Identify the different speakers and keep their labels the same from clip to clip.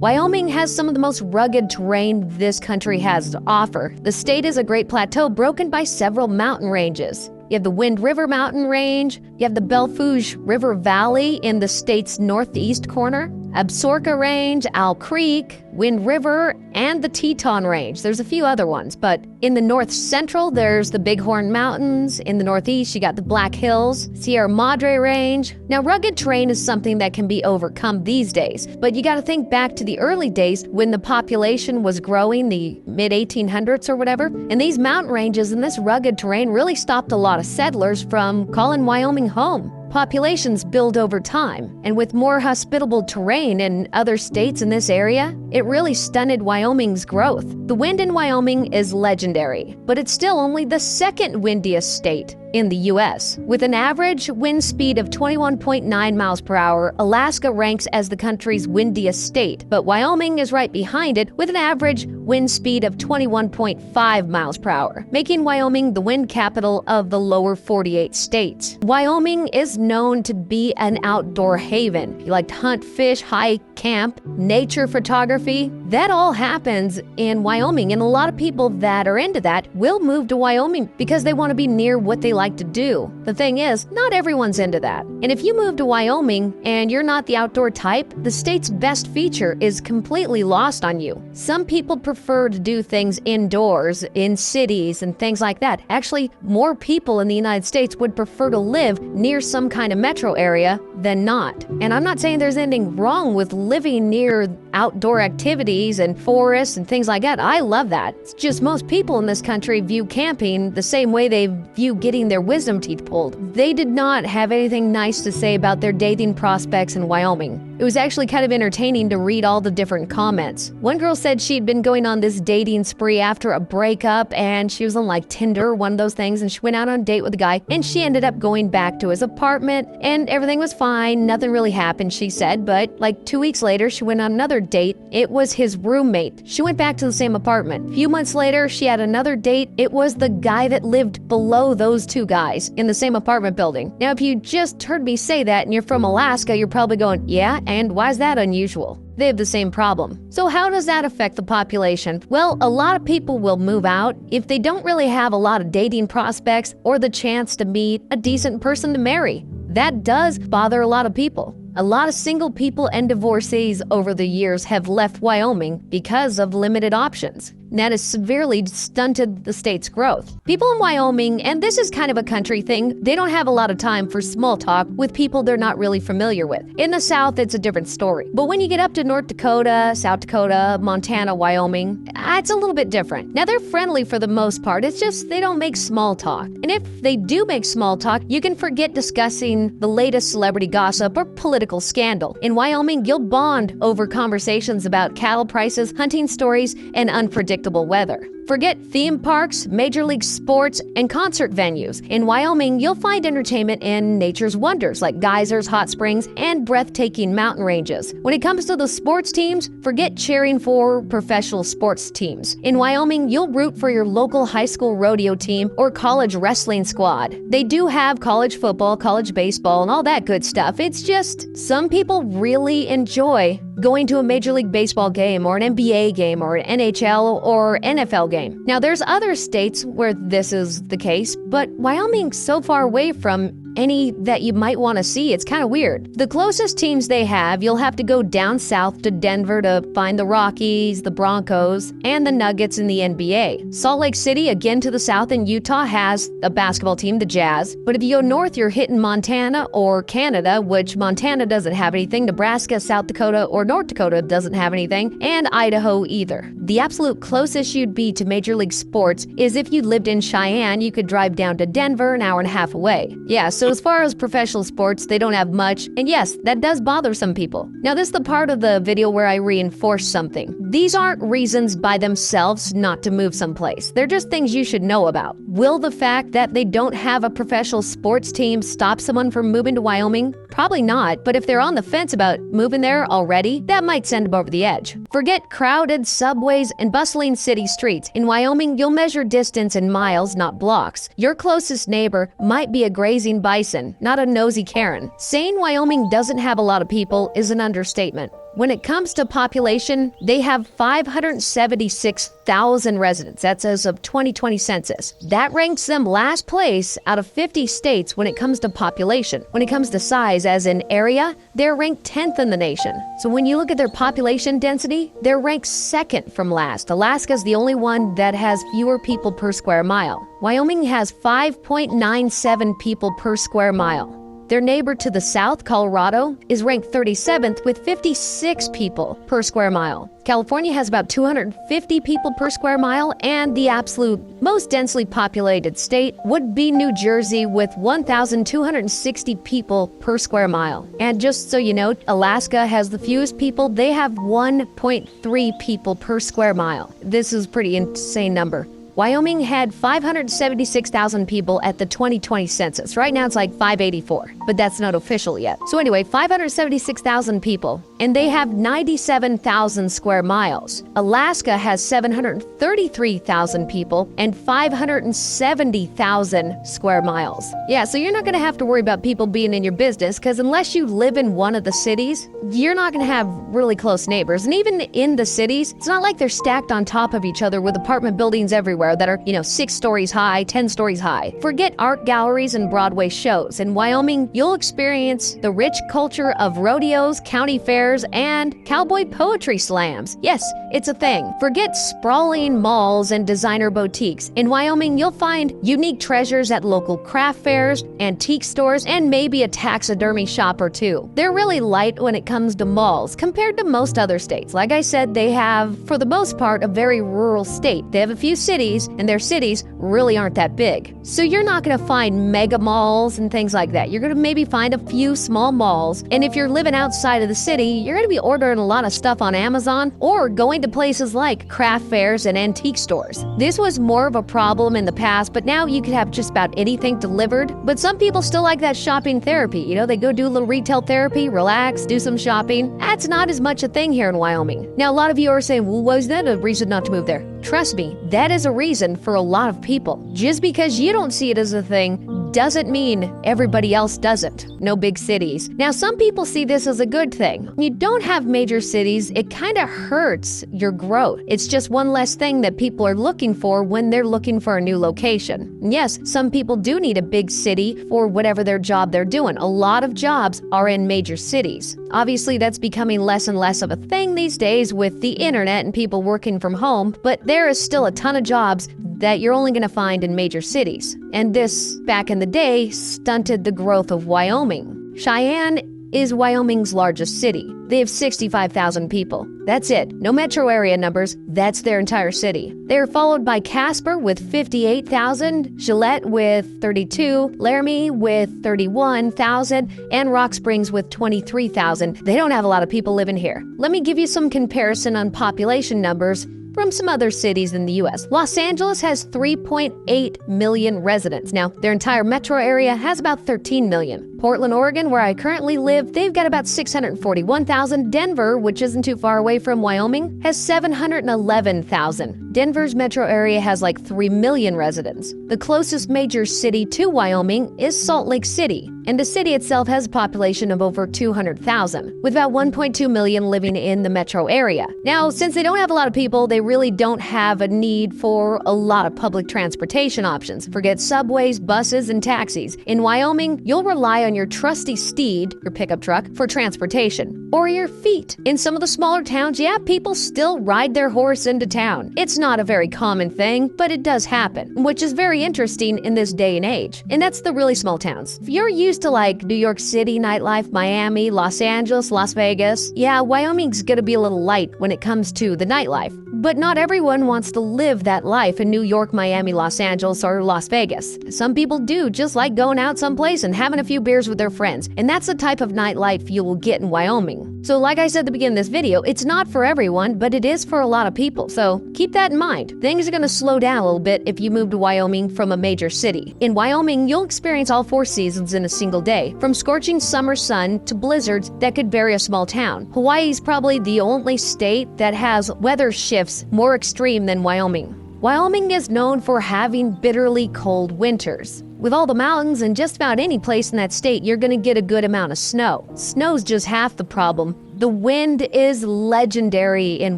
Speaker 1: Wyoming has some of the most rugged terrain this country has to offer. The state is a great plateau broken by several mountain ranges. You have the Wind River Mountain Range, you have the Belle Fourche River Valley in the state's northeast corner, Absaroka Range, Owl Creek, Wind River, and the Teton Range. There's a few other ones, but in the north central, there's the Bighorn Mountains. In the northeast, you got the Black Hills, Sierra Madre Range. Now, rugged terrain is something that can be overcome these days, but you got to think back to the early days when the population was growing, the mid-1800s or whatever, and these mountain ranges and this rugged terrain really stopped a lot of settlers from calling Wyoming home. Populations build over time, and with more hospitable terrain in other states in this area, it really stunted Wyoming's growth. The wind in Wyoming is legendary, but it's still only the second windiest state in the U.S. With an average wind speed of 21.9 miles per hour, Alaska ranks as the country's windiest state, but Wyoming is right behind it with an average wind speed of 21.5 miles per hour, making Wyoming the wind capital of the lower 48 states. Wyoming is known to be an outdoor haven. You like to hunt, fish, hike, camp, nature photography. That all happens in Wyoming, and a lot of people that are into that will move to Wyoming because they want to be near what they like to do. The thing is, not everyone's into that. And if you move to Wyoming and you're not the outdoor type, the state's best feature is completely lost on you. Some people prefer to do things indoors, in cities and things like that. Actually, more people in the United States would prefer to live near some kind of metro area than not. And I'm not saying there's anything wrong with living near outdoor activities and forests and things like that. I love that. It's just most people in this country view camping the same way they view getting their wisdom teeth pulled. They did not have anything nice to say about their dating prospects in Wyoming. It was actually kind of entertaining to read all the different comments. One girl said she'd been going on this dating spree after a breakup, and she was on like Tinder, one of those things, and she went out on a date with a guy, and she ended up going back to his apartment, and everything was fine. Nothing really happened, she said, but like 2 weeks later, she went on another date. It was his roommate. She went back to the same apartment. A few months later, she had another date. It was the guy that lived below those two guys in the same apartment building. Now, if you just heard me say that and you're from Alaska, you're probably going, yeah, and why is that unusual? They have the same problem. So how does that affect the population? Well, a lot of people will move out if they don't really have a lot of dating prospects or the chance to meet a decent person to marry. That does bother a lot of people. A lot of single people and divorcees over the years have left Wyoming because of limited options. And that has severely stunted the state's growth. People in Wyoming, and this is kind of a country thing, they don't have a lot of time for small talk with people they're not really familiar with. In the South, it's a different story. But when you get up to North Dakota, South Dakota, Montana, Wyoming, it's a little bit different. Now, they're friendly for the most part. It's just they don't make small talk. And if they do make small talk, you can forget discussing the latest celebrity gossip or political scandal. In Wyoming, you'll bond over conversations about cattle prices, hunting stories, and unpredictable weather. Forget theme parks, major league sports, and concert venues. In Wyoming, you'll find entertainment in nature's wonders like geysers, hot springs, and breathtaking mountain ranges. When it comes to the sports teams, forget cheering for professional sports teams. In Wyoming, you'll root for your local high school rodeo team or college wrestling squad. They do have college football, college baseball, and all that good stuff. It's just some people really enjoy going to a Major League Baseball game or an NBA game or an NHL or NFL game. Now, there's other states where this is the case, but Wyoming's so far away from any that you might want to see. It's kind of weird. The closest teams they have, you'll have to go down south to Denver to find the Rockies, the Broncos, and the Nuggets in the NBA. Salt Lake City, again to the south in Utah, has a basketball team, the Jazz. But if you go north, you're hitting Montana or Canada, which Montana doesn't have anything, Nebraska, South Dakota, or North Dakota doesn't have anything, and Idaho either. The absolute closest you'd be to Major League Sports is if you lived in Cheyenne, you could drive down to Denver an hour and a half away. Yeah, so as far as professional sports, they don't have much, and yes, that does bother some people. Now, this is the part of the video where I reinforce something. These aren't reasons by themselves not to move someplace. They're just things you should know about. Will the fact that they don't have a professional sports team stop someone from moving to Wyoming? Probably not, but if they're on the fence about moving there already, that might send them over the edge. Forget crowded subways and bustling city streets. In Wyoming, you'll measure distance in miles, not blocks. Your closest neighbor might be a grazing bison, not a nosy Karen. Saying Wyoming doesn't have a lot of people is an understatement. When it comes to population, they have 576,000 residents. That's as of 2020 census. That ranks them last place out of 50 states when it comes to population. When it comes to size, as in area, they're ranked 10th in the nation. So when you look at their population density, they're ranked second from last. Alaska's the only one that has fewer people per square mile. Wyoming has 5.97 people per square mile. Their neighbor to the south, Colorado, is ranked 37th with 56 people per square mile. California has about 250 people per square mile, and the absolute most densely populated state would be New Jersey with 1,260 people per square mile. And just so you know, Alaska has the fewest people. They have 1.3 people per square mile. This is a pretty insane number. Wyoming had 576,000 people at the 2020 census. Right now it's like 584, but that's not official yet. So anyway, 576,000 people, and they have 97,000 square miles. Alaska has 733,000 people and 570,000 square miles. Yeah, so you're not gonna have to worry about people being in your business, because unless you live in one of the cities, you're not gonna have really close neighbors. And even in the cities, it's not like they're stacked on top of each other with apartment buildings everywhere that are, 6 stories high, 10 stories high. Forget art galleries and Broadway shows. In Wyoming, you'll experience the rich culture of rodeos, county fairs, and cowboy poetry slams. Yes, it's a thing. Forget sprawling malls and designer boutiques. In Wyoming, you'll find unique treasures at local craft fairs, antique stores, and maybe a taxidermy shop or two. They're really light when it comes to malls compared to most other states. Like I said, they have, for the most part, a very rural state. They have a few cities, and their cities really aren't that big. So you're not gonna find mega malls and things like that. You're gonna maybe find a few small malls, and if you're living outside of the city, you're gonna be ordering a lot of stuff on Amazon or going to places like craft fairs and antique stores. This was more of a problem in the past, but now you could have just about anything delivered. But some people still like that shopping therapy. They go do a little retail therapy, relax, do some shopping. That's not as much a thing here in Wyoming. Now, a lot of you are saying, well, was that a reason not to move there? Trust me, that is a reason for a lot of people. Just because you don't see it as a thing doesn't mean everybody else doesn't. No big cities. Now, some people see this as a good thing. When you don't have major cities, it kind of hurts your growth. It's just one less thing that people are looking for when they're looking for a new location. And yes, some people do need a big city for whatever their job they're doing. A lot of jobs are in major cities. Obviously, that's becoming less and less of a thing these days with the internet and people working from home, but there is still a ton of jobs that you're only going to find in major cities. And this, back in the day, stunted the growth of Wyoming. Cheyenne is Wyoming's largest city. They have 65,000 people. That's it. No metro area numbers. That's their entire city. They're followed by Casper with 58,000, Gillette with 32, Laramie with 31,000, and Rock Springs with 23,000. They don't have a lot of people living here. Let me give you some comparison on population numbers from some other cities in the U.S. Los Angeles has 3.8 million residents. Now, their entire metro area has about 13 million. Portland, Oregon, where I currently live, they've got about 641,000. Denver, which isn't too far away from Wyoming, has 711,000. Denver's metro area has like 3 million residents. The closest major city to Wyoming is Salt Lake City, and the city itself has a population of over 200,000, with about 1.2 million living in the metro area. Now, since they don't have a lot of people, they really don't have a need for a lot of public transportation options. Forget subways, buses, and taxis. In Wyoming, you'll rely on your trusty steed, your pickup truck, for transportation, or your feet. In some of the smaller towns, yeah, people still ride their horse into town. It's not a very common thing, but it does happen, which is very interesting in this day and age. And that's the really small towns. If you're used to like New York City nightlife, Miami, Los Angeles, Las Vegas, yeah, Wyoming's gonna be a little light when it comes to the nightlife. But not everyone wants to live that life in New York, Miami, Los Angeles, or Las Vegas. Some people do just like going out someplace and having a few beers with their friends, and that's the type of nightlife you will get in Wyoming. So like I said at the beginning of this video, it's not for everyone, but it is for a lot of people. So keep that in mind. Things are gonna slow down a little bit if you move to Wyoming from a major city. In Wyoming, you'll experience all 4 seasons in a single day, from scorching summer sun to blizzards that could bury a small town. Hawaii's probably the only state that has weather shifts more extreme than Wyoming. Wyoming is known for having bitterly cold winters. With all the mountains and just about any place in that state, you're gonna get a good amount of snow. Snow's just half the problem. The wind is legendary in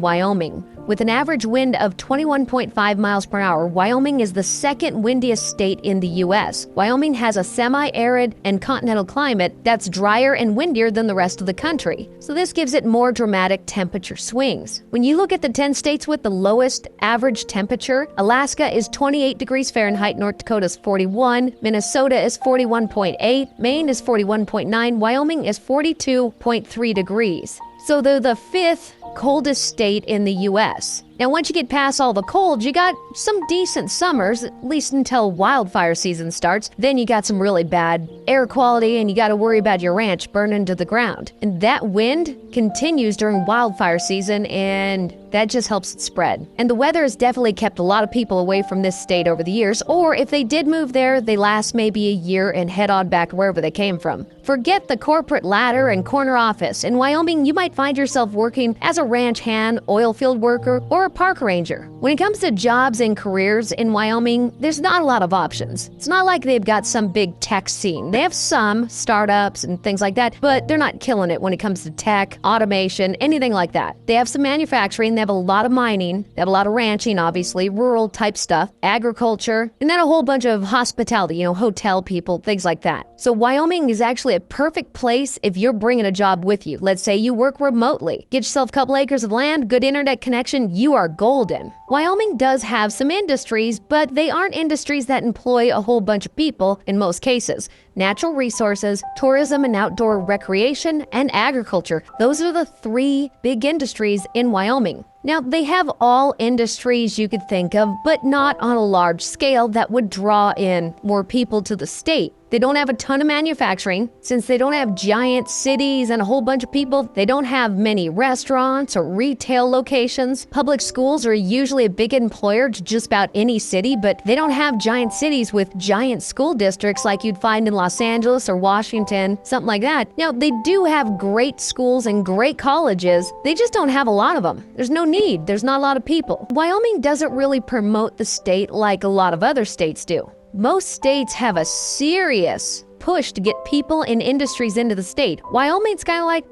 Speaker 1: Wyoming. With an average wind of 21.5 miles per hour, Wyoming is the second windiest state in the U.S. Wyoming has a semi-arid and continental climate that's drier and windier than the rest of the country, so this gives it more dramatic temperature swings. When you look at the 10 states with the lowest average temperature, Alaska is 28 degrees Fahrenheit, North Dakota is 41, Minnesota is 41.8, Maine is 41.9, Wyoming is 42.3 degrees. So they're the fifth coldest state in the U.S. Now, once you get past all the cold, you got some decent summers, at least until wildfire season starts. Then you got some really bad air quality, and you got to worry about your ranch burning to the ground. And that wind continues during wildfire season, and that just helps it spread. And the weather has definitely kept a lot of people away from this state over the years, or if they did move there, they last maybe a year and head on back wherever they came from. Forget the corporate ladder and corner office. In Wyoming, you might find yourself working as a ranch hand, oil field worker, or a park ranger. When it comes to jobs and careers in Wyoming, there's not a lot of options. It's not like they've got some big tech scene. They have some startups and things like that, but they're not killing it when it comes to tech, automation, anything like that. They have some manufacturing, they have a lot of mining, they have a lot of ranching, obviously, rural type stuff, agriculture, and then a whole bunch of hospitality, hotel people, things like that. So Wyoming is actually a perfect place if you're bringing a job with you. Let's say you work remotely. Get yourself a couple acres of land, good internet connection, you are golden. Wyoming does have some industries, but they aren't industries that employ a whole bunch of people in most cases. Natural resources, tourism and outdoor recreation, and agriculture. Those are the three big industries in Wyoming. Now, they have all industries you could think of, but not on a large scale that would draw in more people to the state. They don't have a ton of manufacturing. Since they don't have giant cities and a whole bunch of people, they don't have many restaurants or retail locations. Public schools are usually a big employer to just about any city, but they don't have giant cities with giant school districts like you'd find in Los Angeles or Washington, something like that. Now, they do have great schools and great colleges. They just don't have a lot of them. There's no need. There's not a lot of people. Wyoming doesn't really promote the state like a lot of other states do. Most states have a serious push to get people and industries into the state. Wyoming's kind of like,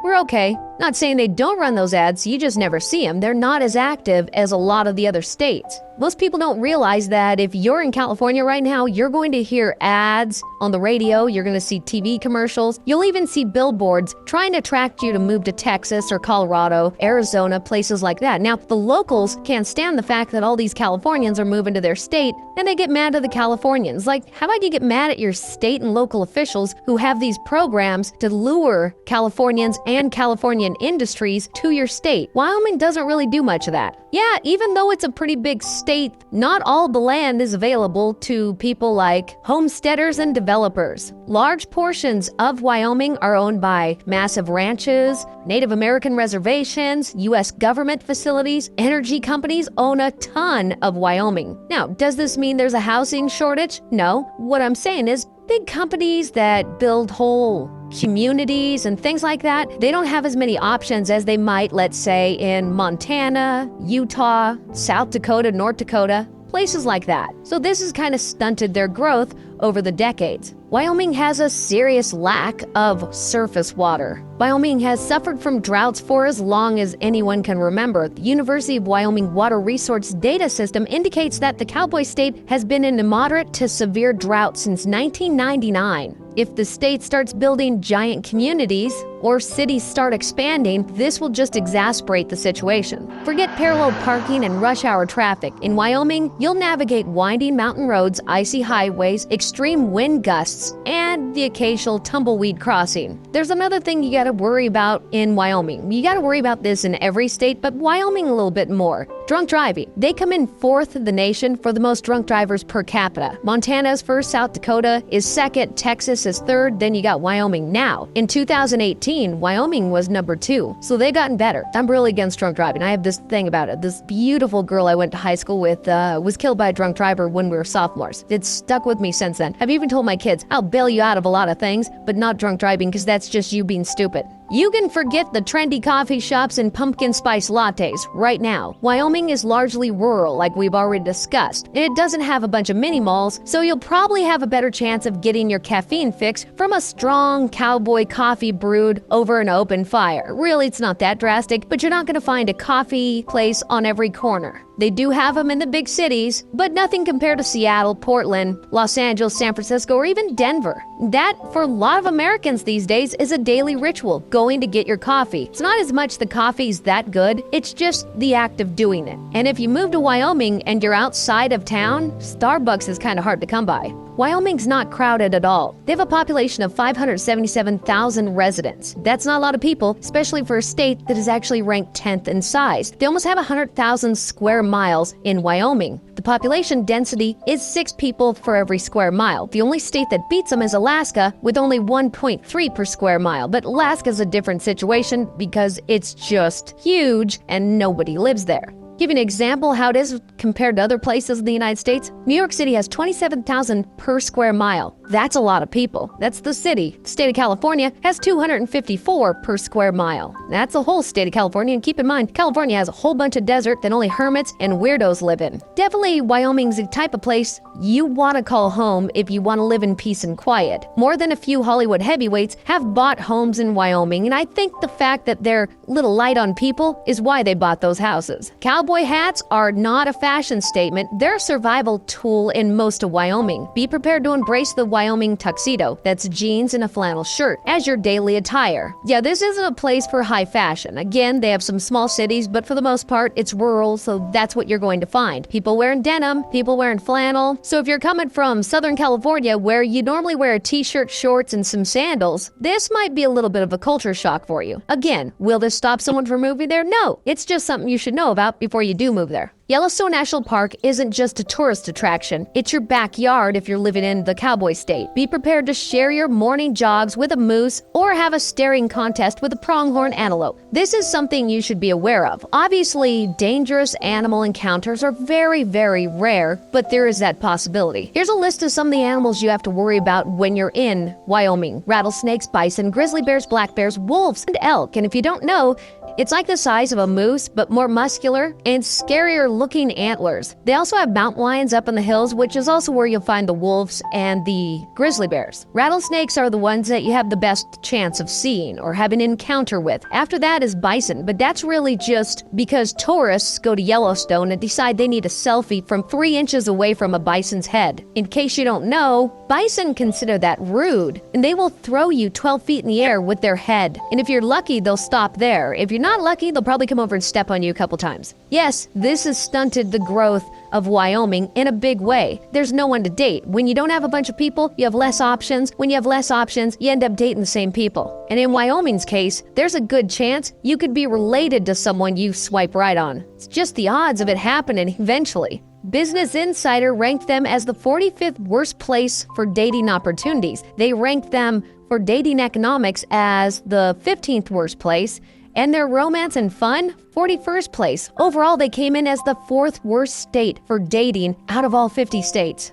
Speaker 1: we're okay. Not saying they don't run those ads, you just never see them. They're not as active as a lot of the other states. Most people don't realize that if you're in California right now, you're going to hear ads on the radio, you're going to see TV commercials, you'll even see billboards trying to attract you to move to Texas or Colorado, Arizona, places like that. Now, the locals can't stand the fact that all these Californians are moving to their state, and they get mad at the Californians. Like, how about you get mad at your state and local officials who have these programs to lure Californians and Californian industries to your state? Wyoming doesn't really do much of that. Yeah, even though it's a pretty big state, not all the land is available to people like homesteaders and developers. Large portions of Wyoming are owned by massive ranches, Native American reservations, U.S. government facilities, energy companies own a ton of Wyoming. Now, does this mean there's a housing shortage? No. What I'm saying is big companies that build whole communities and things like that, they don't have as many options as they might, let's say, in Montana, Utah, South Dakota, North Dakota, places like that. So this has kind of stunted their growth over the decades. Wyoming has a serious lack of surface water. Wyoming has suffered from droughts for as long as anyone can remember. The University of Wyoming Water Resource Data System indicates that the Cowboy State has been in a moderate to severe drought since 1999. If the state starts building giant communities or cities start expanding, this will just exacerbate the situation. Forget parallel parking and rush hour traffic. In Wyoming, you'll navigate winding mountain roads, icy highways, extreme wind gusts, and the occasional tumbleweed crossing. There's another thing you gotta worry about in Wyoming. You gotta worry about this in every state, but Wyoming a little bit more. Drunk driving. They come in fourth in the nation for the most drunk drivers per capita. Montana's first, South Dakota is second, Texas is third, then you got Wyoming now. In 2018, Wyoming was number 2, so they've gotten better. I'm really against drunk driving. I have this thing about it. This beautiful girl I went to high school with was killed by a drunk driver when we were sophomores. It's stuck with me since then. I've even told my kids, I'll bail you out of a lot of things, but not drunk driving because that's just you being stupid. You can forget the trendy coffee shops and pumpkin spice lattes right now. Wyoming is largely rural, like we've already discussed, and it doesn't have a bunch of mini malls, so you'll probably have a better chance of getting your caffeine fix from a strong cowboy coffee brewed over an open fire. Really, it's not that drastic, but you're not going to find a coffee place on every corner. They do have them in the big cities, but nothing compared to Seattle, Portland, Los Angeles, San Francisco, or even Denver. That, for a lot of Americans these days, is a daily ritual, going to get your coffee. It's not as much the coffee's that good, it's just the act of doing it. And if you move to Wyoming and you're outside of town, Starbucks is kind of hard to come by. Wyoming's not crowded at all. They have a population of 577,000 residents. That's not a lot of people, especially for a state that is actually ranked 10th in size. They almost have 100,000 square miles in Wyoming. The population density is 6 people for every square mile. The only state that beats them is Alaska, with only 1.3 per square mile. But Alaska's a different situation because it's just huge and nobody lives there. Give you an example how it is compared to other places in the United States. New York City has 27,000 per square mile. That's a lot of people. That's the city. The state of California has 254 per square mile. That's the whole state of California, and keep in mind, California has a whole bunch of desert that only hermits and weirdos live in. Definitely, Wyoming's the type of place you want to call home if you want to live in peace and quiet. More than a few Hollywood heavyweights have bought homes in Wyoming, and I think the fact that they're a little light on people is why they bought those houses. Cowboy hats are not a fashion statement, they're a survival tool in most of Wyoming. Be prepared to embrace the Wyoming tuxedo, that's jeans and a flannel shirt, as your daily attire. Yeah, this isn't a place for high fashion. Again, they have some small cities, but for the most part, it's rural, so that's what you're going to find. People wearing denim, people wearing flannel. So if you're coming from Southern California, where you normally wear a t-shirt, shorts, and some sandals, this might be a little bit of a culture shock for you. Again, will this stop someone from moving there? No, it's just something you should know about before you do move there. Yellowstone National Park isn't just a tourist attraction, it's your backyard if you're living in the cowboy state. Be prepared to share your morning jogs with a moose or have a staring contest with a pronghorn antelope. This is something you should be aware of. Obviously, dangerous animal encounters are very, very rare, but there is that possibility. Here's a list of some of the animals you have to worry about when you're in Wyoming: rattlesnakes, bison, grizzly bears, black bears, wolves, and elk. And if you don't know, it's like the size of a moose, but more muscular and scarier looking antlers. They also have mountain lions up in the hills, which is also where you'll find the wolves and the grizzly bears. Rattlesnakes are the ones that you have the best chance of seeing or having an encounter with. After that is bison, but that's really just because tourists go to Yellowstone and decide they need a selfie from 3 inches away from a bison's head. In case you don't know, bison consider that rude, and they will throw you 12 feet in the air with their head. And if you're lucky, they'll stop there. If you're not lucky, they'll probably come over and step on you a couple times. Yes, this has stunted the growth of Wyoming in a big way. There's no one to date. When you don't have a bunch of people, you have less options. When you have less options, you end up dating the same people. And in Wyoming's case, there's a good chance you could be related to someone you swipe right on. It's just the odds of it happening eventually. Business Insider ranked them as the 45th worst place for dating opportunities. They ranked them for dating economics as the 15th worst place, and their romance and fun, 41st place. Overall, they came in as the 4th worst state for dating out of all 50 states.